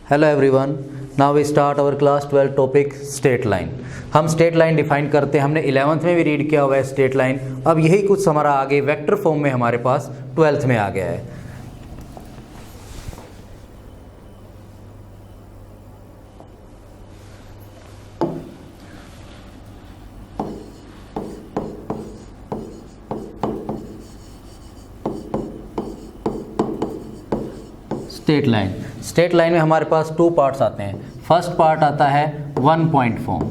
Hello everyone, now we start our class 12 topic straight line. हम straight line define करते हैं, हमने 11th में भी रीड किया हुआ है स्ट्रेट लाइन। अब यही कुछ हमारा आगे वेक्टर फॉर्म में हमारे पास 12th में आ गया है। स्ट्रेट लाइन में हमारे पास 2 पार्ट्स आते हैं। फर्स्ट पार्ट आता है 1 पॉइंट फॉर्म,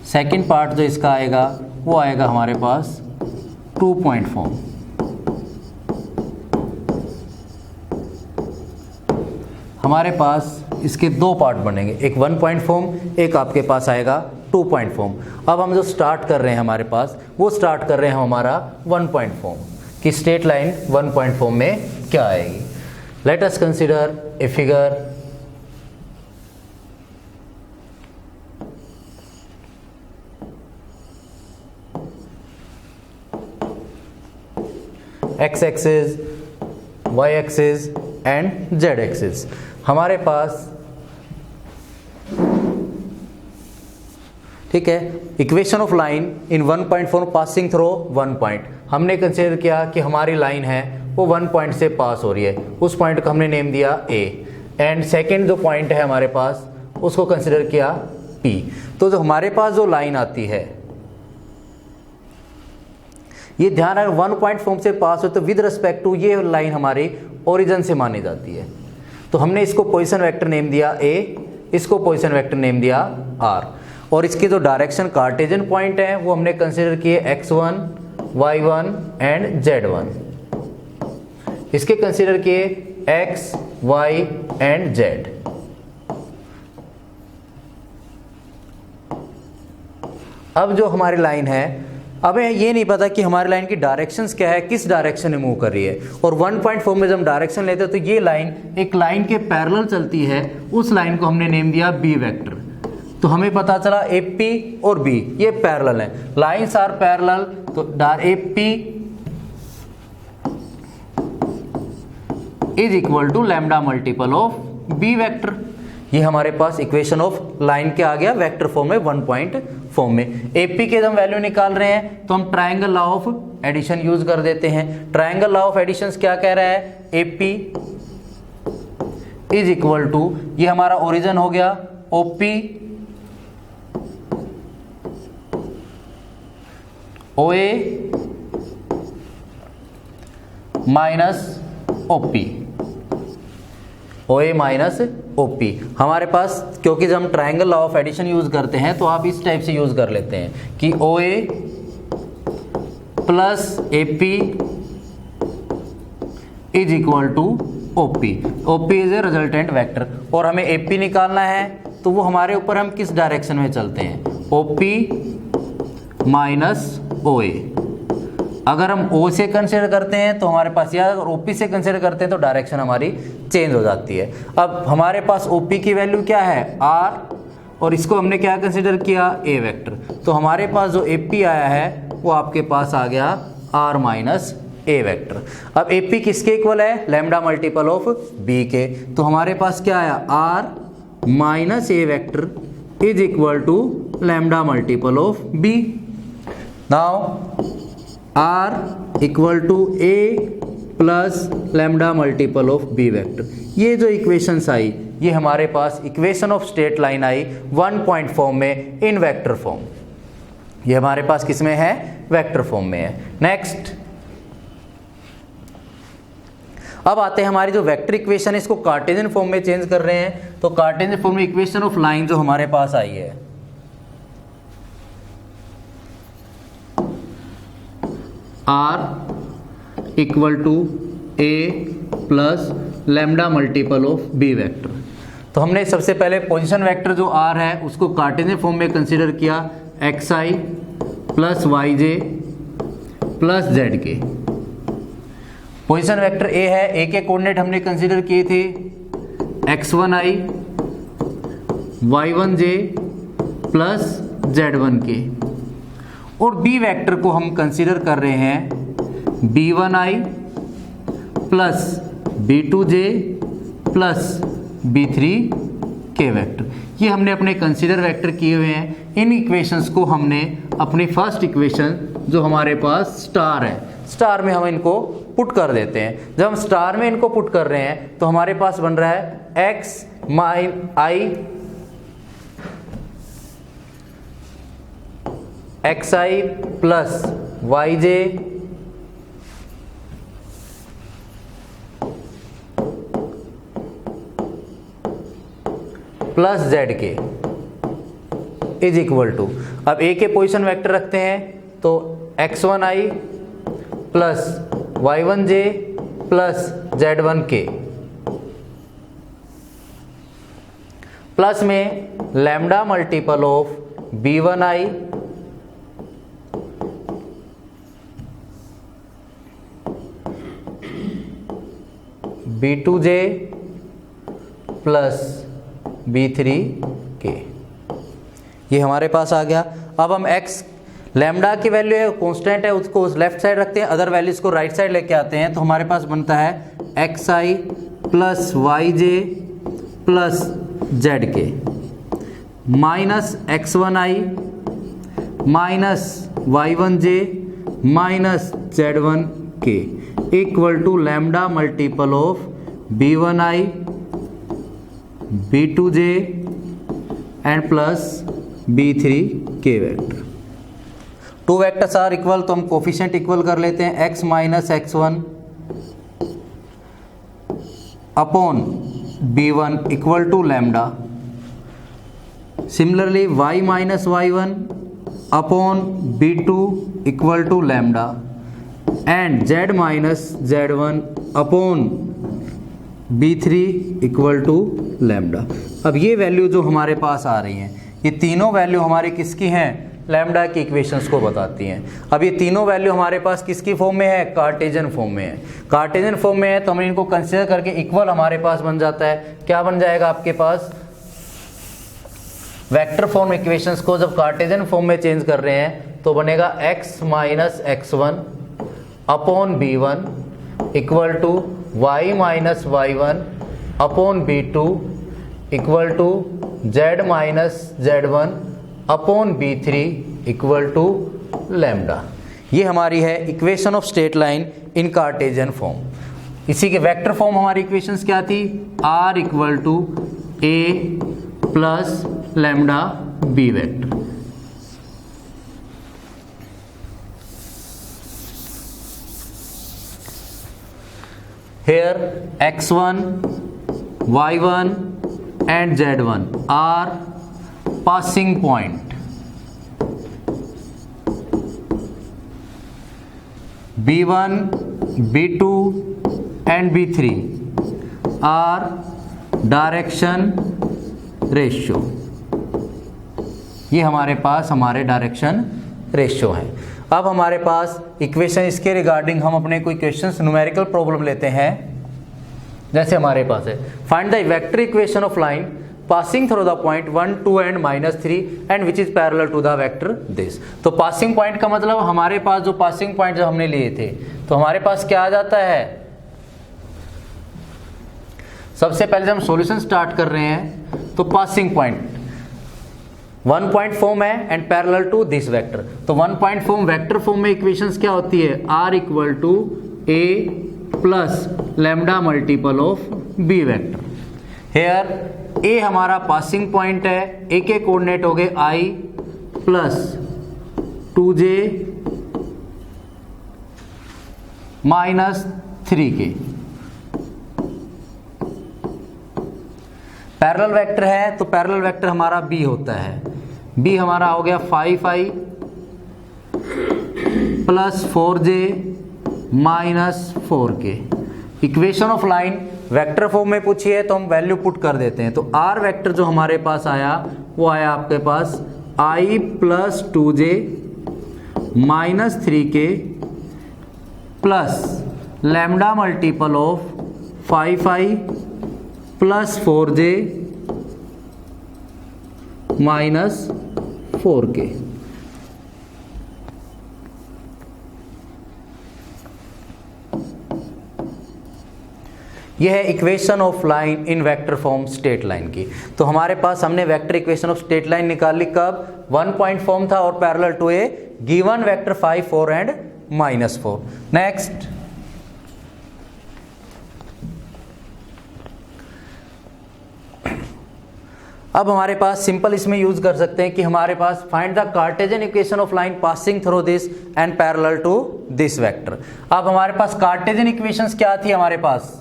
सेकंड पार्ट जो इसका आएगा वो आएगा हमारे पास 2 पॉइंट फॉर्म। हमारे पास इसके 2 पार्ट बनेंगे, एक 1 पॉइंट फॉर्म, एक आपके पास आएगा 2 पॉइंट फॉर्म। अब हम जो स्टार्ट कर रहे हैं हमारे पास, वो स्टार्ट कर रहे हैं हमारा 1 पॉइंट फॉर्म कि स्ट्रेट लाइन 1 पॉइंट फॉर्म में क्या आएगी। Let us consider a figure x axis, y axis and z axis. हमारे पास ठीक है, equation of line in 1 point form passing through 1 point. हमने कंसीडर किया कि हमारी लाइन है वो 1 पॉइंट से पास हो रही है, उस पॉइंट को हमने नेम दिया A, एंड सेकंड जो पॉइंट है हमारे पास उसको कंसीडर किया P। तो जो हमारे पास जो लाइन आती है, ये ध्यान रखना 1 पॉइंट फॉर्म से पास हो तो विद रिस्पेक्ट टू ये लाइन हमारी ओरिजिन से मानी जाती है। तो हमने इसको पोजीशन वेक्टर नेम दिया A, इसको पोजीशन वेक्टर नेम दिया R, और इसके जो डायरेक्शन कार्टेशियन पॉइंट है वो हमने कंसीडर किए x1, y1 एंड z1। इसके कंसीडर किए x, y एंड z। अब जो हमारी लाइन है, अब ये नहीं पता कि हमारी लाइन की डायरेक्शंस क्या है, किस डायरेक्शन में मूव कर रही है। और 1 पॉइंट फॉर्म में जब हम डायरेक्शन लेते हैं तो ये लाइन एक लाइन के पैरेलल चलती है, उस लाइन को हमने नेम दिया B वेक्टर। तो हमें पता चला AP और B ये पैरेलल है, लाइंस आर पैरेलल, तो AP is equal to lambda multiple of B vector. ये हमारे पास इक्वेशन ऑफ लाइन के आ गया वेक्टर फॉर्म में 1 पॉइंट फॉर्म में। AP के जब हम वैल्यू निकाल रहे हैं तो हम triangle law of addition use कर देते हैं। ट्रायंगल लॉ ऑफ एडिशन क्या कह रहा है, AP इज इक्वल टू, ये हमारा ओरिजिन हो गया OP OA minus OP, OA minus OP। हमारे पास क्योंकि जब हम triangle law of addition use करते हैं तो आप इस टाइप से यूज कर लेते हैं कि OA plus AP is equal to OP। OP is a resultant vector, और हमें AP निकालना है तो वो हमारे ऊपर हम किस डायरेक्शन में चलते हैं, OP माइनस OA। अगर हम O से कंसीडर करते हैं तो हमारे पास, या अगर OP से कंसीडर करते हैं तो डायरेक्शन हमारी चेंज हो जाती है। अब हमारे पास OP की वैल्यू क्या है, R, और इसको हमने क्या कंसीडर किया, A वेक्टर। तो हमारे पास जो AP आया है वो आपके पास आ गया R माइनस A वेक्टर। अब AP किसके इक्वल है, लैम्डा मल्टीपल ऑफ B के। तो हमारे पास क्या आया, R minus A vector is equal to lambda multiple of B। Now R equal to A plus lambda multiple of B vector. ये जो इक्वेशंस आई, ये हमारे पास इक्वेशन ऑफ स्ट्रेट लाइन आई 1 पॉइंट फॉर्म में इन वेक्टर फॉर्म। ये हमारे पास किस में है, वेक्टर फॉर्म में है। नेक्स्ट, अब आते हैं हमारी जो वेक्टर इक्वेशन है, इसको कार्टेशियन फॉर्म में चेंज कर रहे हैं। तो कार्टेशियन फॉर्म में इक्वेशन ऑफ लाइन जो हमारे पास आई है, R equal to A plus lambda multiple of B vector. तो हमने सबसे पहले पोजीशन वेक्टर जो R है उसको कार्टेशियन फॉर्म में कंसीडर किया, XI plus YJ plus ZK। Position vector A है, A के कोऑर्डिनेट हमने कंसीडर किए थे X1I Y1J प्लस Z1K, और बी वेक्टर को हम कंसीडर कर रहे हैं b1i plus b2j plus b3k vector. ये हमने अपने कंसीडर वेक्टर किए हुए हैं। इन इक्वेशंस को हमने अपनी फर्स्ट इक्वेशन जो हमारे पास स्टार है, स्टार में हम इनको पुट कर देते हैं। जब हम स्टार में इनको पुट कर रहे हैं तो हमारे पास बन रहा है xi plus yj plus zk is equal to, अब a के पोजीशन वेक्टर रखते हैं तो x1i plus y1j plus z1k plus में lambda multiple of b1i b2j plus b3k, ये हमारे पास आ गया। अब हम x लैम्डा की वैल्यू है, कांस्टेंट है, उसको लेफ्ट साइड रखते हैं, अदर वैल्यूज को राइट साइड लेके आते हैं तो हमारे पास बनता है xi plus yj plus zk minus x1i minus y1j minus z1k equal to lambda multiple of b1i b2j and plus b3k vector. Two vectors are equal तो हम कोफिशिएंट इक्वल कर लेते हैं, x minus x1 upon b1 equal to lambda. Similarly y minus y1 upon b2 equal to lambda and z minus z1 upon b3 equal to lambda. अब ये value जो हमारे पास आ रही हैं, ये तीनों वैल्यू हमारी किसकी हैं? लैम्डा की इक्वेशंस को बताती हैं। अब ये तीनों वैल्यू हमारे पास किसकी फॉर्म में है? कार्टेशियन फॉर्म में है। कार्टेशियन फॉर्म में है तो हम इनको कंसीडर करके इक्वल हमारे पास बन जाता है। क्या बन जाएगा आपके पास? वेक्टर फॉर्म इक्वेशंस को जब कार्टेशियन फॉर्म में चेंज कर रहे हैं तो बनेगा x minus x1 upon b1 equal to y minus y1 upon b2 equal to z minus z1 upon b3 equal to lambda. ये हमारी है equation of straight line in Cartesian form. इसी के वेक्टर फॉर्म हमारी equations क्या थी? r equal to a plus lambda b vector. Here x1, y1 and z1 are passing point. b1, b2 and b3 are direction ratio. ये हमारे पास हमारे direction ratio हैं। अब हमारे पास इक्वेशन इसके रिगार्डिंग हम अपने कोई क्वेश्चंस न्यूमेरिकल प्रॉब्लम लेते हैं। जैसे हमारे पास है find the vector equation of line passing through the point 1, 2 and -3 and which is parallel to the vector this. तो पासिंग पॉइंट का मतलब हमारे पास जो पासिंग पॉइंट जो हमने लिए थे तो हमारे पास क्या आ जाता है? सबसे पहले जब हम सॉल्यूशन स्टार्ट कर रहे हैं तो पासिंग पॉइंट 1 पॉइंट फॉर्म है and parallel to this vector. तो 1 पॉइंट फॉर्म वेक्टर फॉर्म में इक्वेशंस क्या होती है? r equal to a plus lambda multiple of b vector. Here a हमारा पासिंग पॉइंट है, a के कोऑर्डिनेट हो गए i plus 2j minus 3k। Parallel vector है तो पैरेलल वेक्टर हमारा b होता है, b हमारा हो गया 5i plus 4j minus 4k। Equation of line vector form में पूछी है तो हम वैल्यू पुट कर देते हैं। तो r वेक्टर जो हमारे पास आया वो आया आपके पास i plus 2j minus 3k plus lambda multiple of 5i plus 4j minus 4k। ये है equation of line in vector form straight line की। तो हमारे पास हमने vector equation of straight line निकाली कब, 1 पॉइंट फॉर्म था और parallel to a given vector 5, 4 and -4। Next, अब हमारे पास सिंपल इसमें यूज कर सकते हैं कि हमारे पास find the Cartesian equation of line passing through this and parallel to this vector. अब हमारे पास कार्टेशियन इक्वेशंस क्या थी, हमारे पास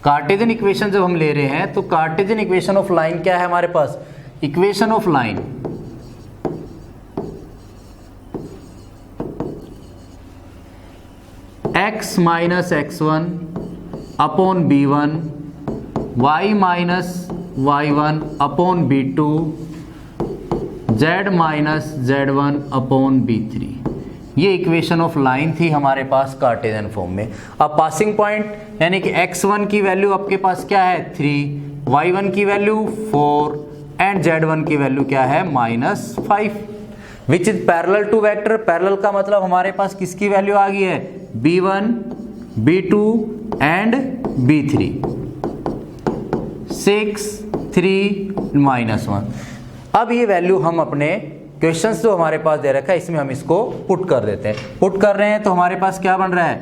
कार्टेशियन इक्वेशन जब हम ले रहे हैं तो कार्टेशियन इक्वेशन ऑफ लाइन क्या है हमारे पास, equation of line x minus x1 upon b1 y minus y1 upon b2 z minus z1 upon b3। ये इक्वेशन ऑफ लाइन थी हमारे पास कार्टेशियन फॉर्म में। अब पासिंग पॉइंट यानी कि x1 की वैल्यू आपके पास क्या है 3, y1 की वैल्यू 4 एंड z1 की वैल्यू क्या है -5, which is parallel to vector. Parallel का मतलब हमारे पास किसकी वैल्यू आ गई है, b1 b2 एंड b3, 6 3 -1। अब ये वैल्यू हम अपने क्वेश्चंस जो हमारे पास दे रखा है इसमें हम इसको पुट कर देते हैं। पुट कर रहे हैं तो हमारे पास क्या बन रहा है,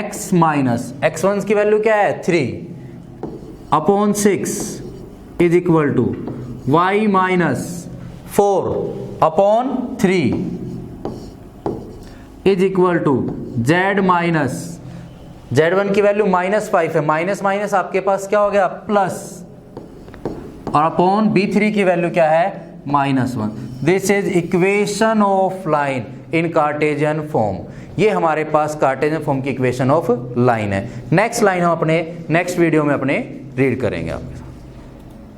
x माइनस x1 की वैल्यू क्या है 3 upon 6 is equal to y minus 4 upon 3 is equal to z minus z1 की वैल्यू -5 है, माइनस माइनस आपके पास क्या हो गया प्लस, और अपॉन b3 की वैल्यू क्या है -1। This is equation of line in Cartesian form. ये हमारे पास कार्टेशियन फॉर्म की इक्वेशन ऑफ लाइन है। नेक्स्ट लाइन हम अपने नेक्स्ट वीडियो में अपने रीड करेंगे आप।